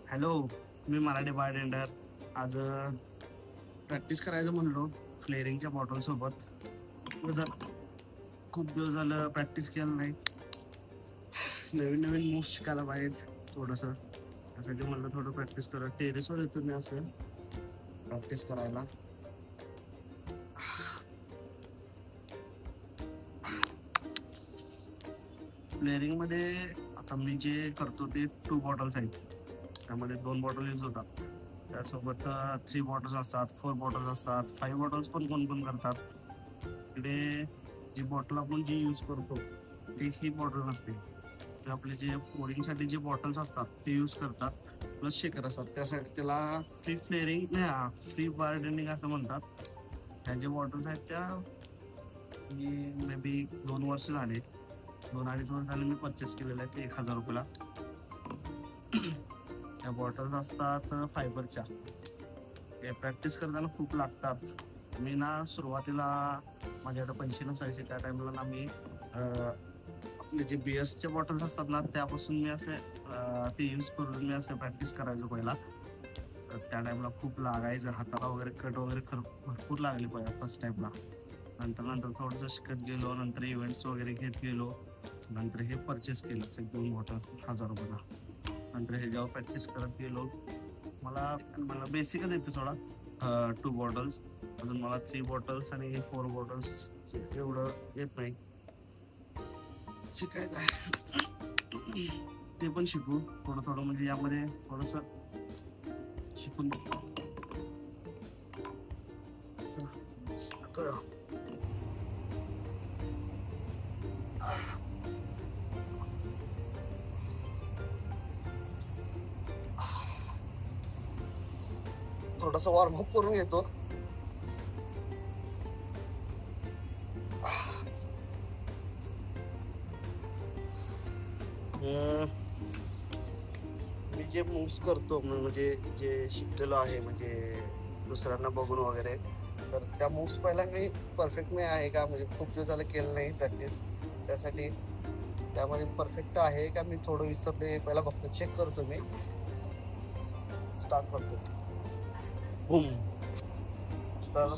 Hello, मी Marathi bartender. आज practice करायचं म्हणलो फ्लेअरिंगच्या बॉटल सोबत. खूप दिवस झालं प्रॅक्टिस केलं नाही. नवीन नवीन मूव्ह शिकायला पाहिजे थोडंसं. त्यासाठी म्हणलं थोडं प्रॅक्टिस करा. टेरेसवर येतो मी असं प्रॅक्टिस करायला. फ्लेअरिंग मध्ये आता मी जे करतो ते 2 बॉटल्स आहेत. त्यामध्ये 2 बॉटल यूज होतात. त्यासोबत 3 बॉटल्स असतात, 4 बॉटल्स असतात, 5 बॉटल्स पण कोण करतात. इकडे जी बॉटल आपण जी यूज करतो ती ही बॉटल नसते. ते आपले जे पोरिंगसाठी जे बॉटल्स असतात ते यूज करतात, प्लस शेकर असतात. त्यासाठी त्याला फ्री फ्लेअरिंग नाही, फ्री बार्टेंडिंग असं म्हणतात. ह्या ज्या बॉटल्स आहेत त्या मे बी 2 वर्ष झाले, 2-2.5 वर्ष झाले मी परचेस केलेल्या आहेत 1000 रुपयाला. त्या बॉटल्स असतात फायबरच्या. ते प्रॅक्टिस करताना खूप लागतात. मी ना सुरुवातीला माझ्याकडे पैसे नसायचे त्या टाइमला ना मी आपले जे BSचे बॉटल्स असतात ना त्यापासून मी असे ते यूज करून मी असं प्रॅक्टिस करायचो पहिला. तर त्या टाइमला खूप लागायचं, हाताला वगैरे कट वगैरे भरपूर लागले पहिला फर्स्ट टाइमला. नंतर थोडंसं शिकत गेलो, नंतर इव्हेंट्स वगैरे घेत गेलो. नंतर हे परचेस केलं 2 बॉटल्स 1000 रुपयाला. नंतर हे जेव्हा प्रॅक्टिस करत गेलो मला बेसिकच येते सोडा. 2 बॉटल्स, अजून मला 3 बॉटल्स आणि 4 बॉटल्स एवढं येत नाही. शिकायचं आहे ते पण शिकू थोडं म्हणजे यामध्ये थोडंसं शिकून थोडंसं वॉर्मअप करून घेतो. मी जे मूव्स करतो म्हणजे जे शिकलेलो आहे म्हणजे दुसऱ्यांना बघून वगैरे, तर त्या मूव्स पहिला मी परफेक्ट नाही आहे का, म्हणजे खूप दिवस झालं केलं नाही प्रॅक्टिस. त्यासाठी त्यामध्ये परफेक्ट आहे का मी थोडं विसरले पहिला फक्त चेक करतो. मी स्टार्ट करतो. बूम. तर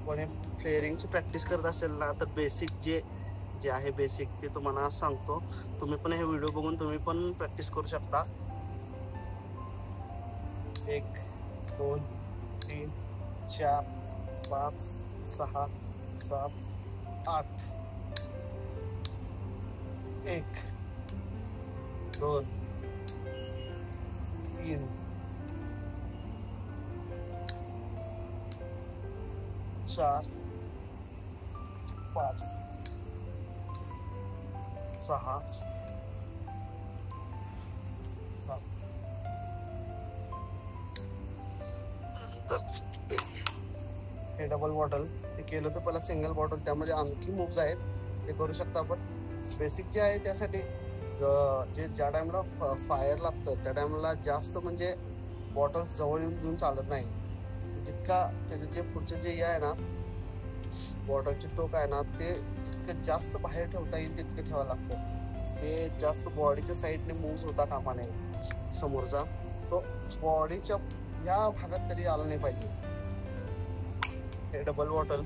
कोणी फ्लेअरिंगची प्रॅक्टिस करत असेल ना तर बेसिक जे आहे बेसिक ते तुम्हाला सांगतो. तुम्ही पण हे व्हिडिओ बघून तुम्ही पण प्रॅक्टिस करू शकता. 1 2 3 4 5 6 7 8. 1 2 3 4 5 6 7. हे डबल बॉटल ते केलं तर पहिला सिंगल बॉटल, त्यामध्ये आणखी मूव्स आहेत ते करू शकता आपण. बेसिक जे आहे त्यासाठी जे ज्या टाइमला फायर लागतं त्या टाइमला जास्त म्हणजे बॉटल्स जवळ येऊन चालत नाही. जितका त्याचं जे पुढचं जे आहे ना बॉटलचे टोक आहे ना ते जितकं जास्त बाहेर ठेवता येईल तितकं ठेवावं लागतं. ते जास्त बॉडीच्या साईडने मूव्स होता कामा नये. समोरचा तो बॉडीच्या या भागात तरी आला नाही पाहिजे. हे डबल बॉटल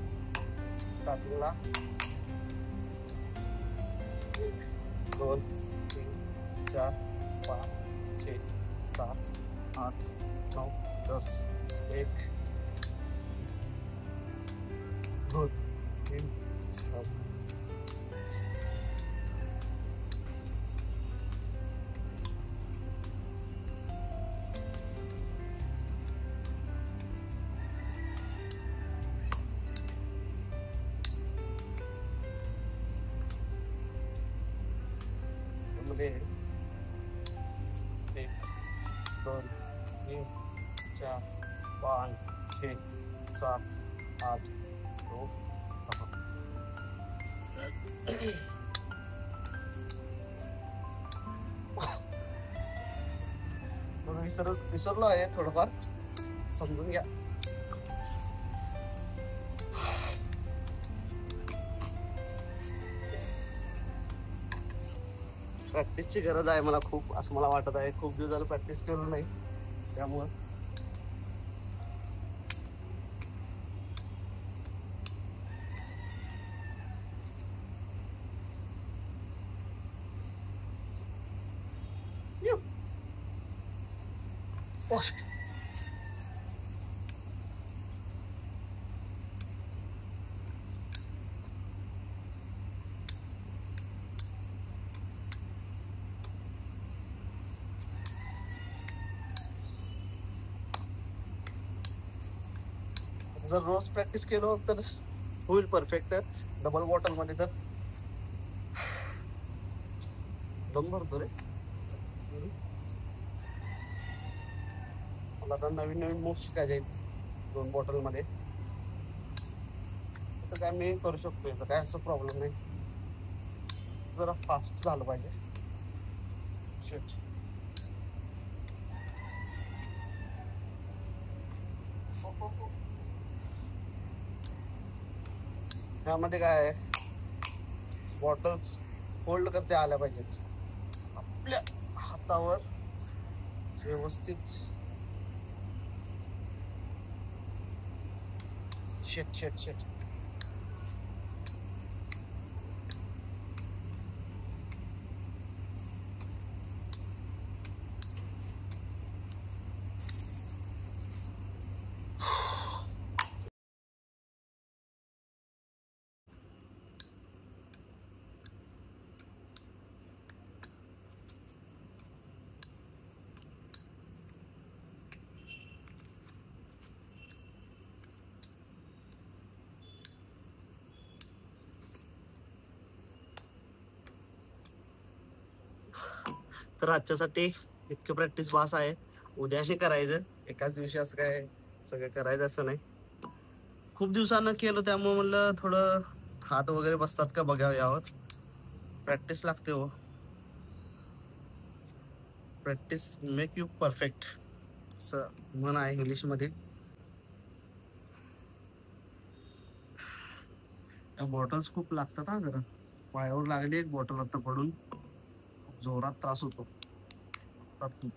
स्टार्टिंगला 1 2 3 4 5 6 7 8 9 10. 1 2 3 4 मध्ये 1 2 3 4 5 6 7 8 9 10. विसरलो आहे थोडंफार, समजून घ्या. प्रॅक्टिसची गरज आहे मला खूप, असं मला वाटत आहे. खूप दिवस झालं प्रॅक्टिस केलं नाही, त्यामुळं जर रोज प्रॅक्टिस केलो तर होईल परफेक्ट. डबल बॉटल मध्ये तर दम भरतो रे. मला आता नवीन नवीन मूव्ह शिकायचे आहेत 2 बॉटल मध्ये. तर काय मी करू शकतो, तर काय असं प्रॉब्लेम नाही. जरा फास्ट झालं पाहिजे. शिट. त्यामध्ये काय आहे, बॉटल्स होल्ड करते आल्या पाहिजेत आपल्या हातावर व्यवस्थित. शेट शेट शेट. तर आजच्यासाठी इतकं प्रॅक्टिस बास आहे. उद्याशी करायचं, एकाच दिवशी असं काय सगळं करायचं असं नाही. खूप दिवसानं केलं त्यामुळे म्हणलं थोडं हात वगैरे बसतात का बघावं यावर. प्रॅक्टिस लागते हो. प्रॅक्टिस मेक यू परफेक्ट, असं म्हण आहे इंग्लिश मध्ये. बॉटल्स खूप लागतात हा. जरा पायावर लागली एक बॉटल आता पडून, खूप जोरात त्रास होतो. खूप.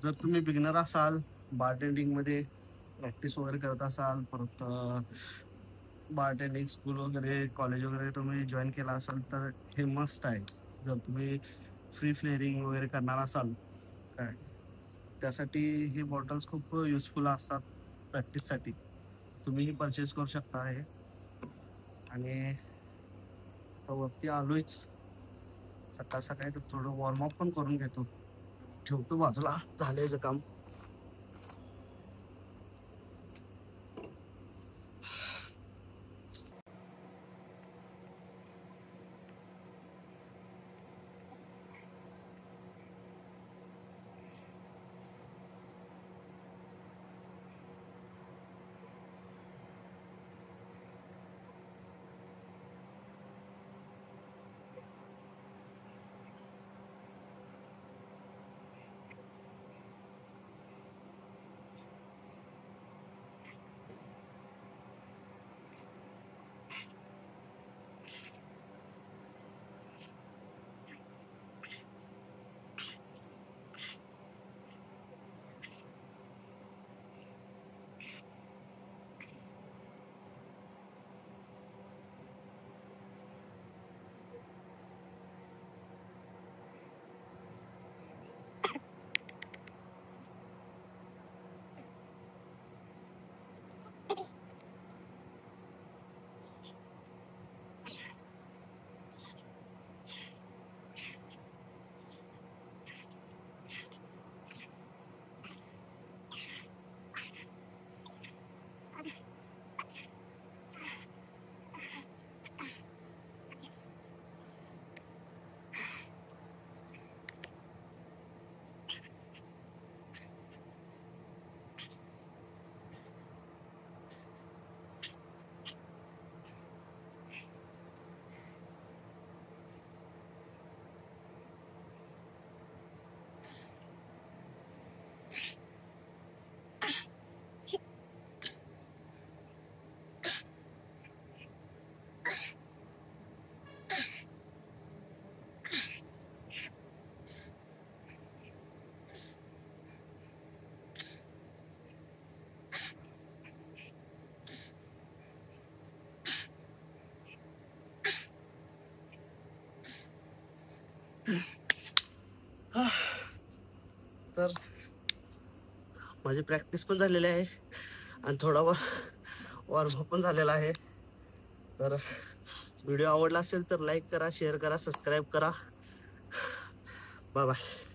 जर तुम्ही बिगनर असाल, बारटेंडिंग मध्ये प्रॅक्टिस वगैरे करत असाल, परत बारटेंडिंग स्कूल वगैरे कॉलेज वगैरे तुम्ही जॉईन केला असाल तर हे मस्ट आहे. जर तुम्ही फ्री फ्लेअरिंग वगैरे करणार असाल काय, त्यासाठी हे बॉटल्स खूप युजफुल असतात प्रॅक्टिससाठी. तुम्हीही परचेस करू शकता हे. आणि आता वरती आलोयच, सकाळ सकाळी तर थोडं वॉर्मअप पण करून घेतो. ठेवतो बाजूला, झालंय काम. तर माझी प्रॅक्टिस पण झालेली आहे आणि थोडा वॉर्मअप पण झालेला आहे. तर व्हिडिओ आवडला असेल तर लाईक करा, शेअर करा, सबस्क्राईब करा. Bye bye.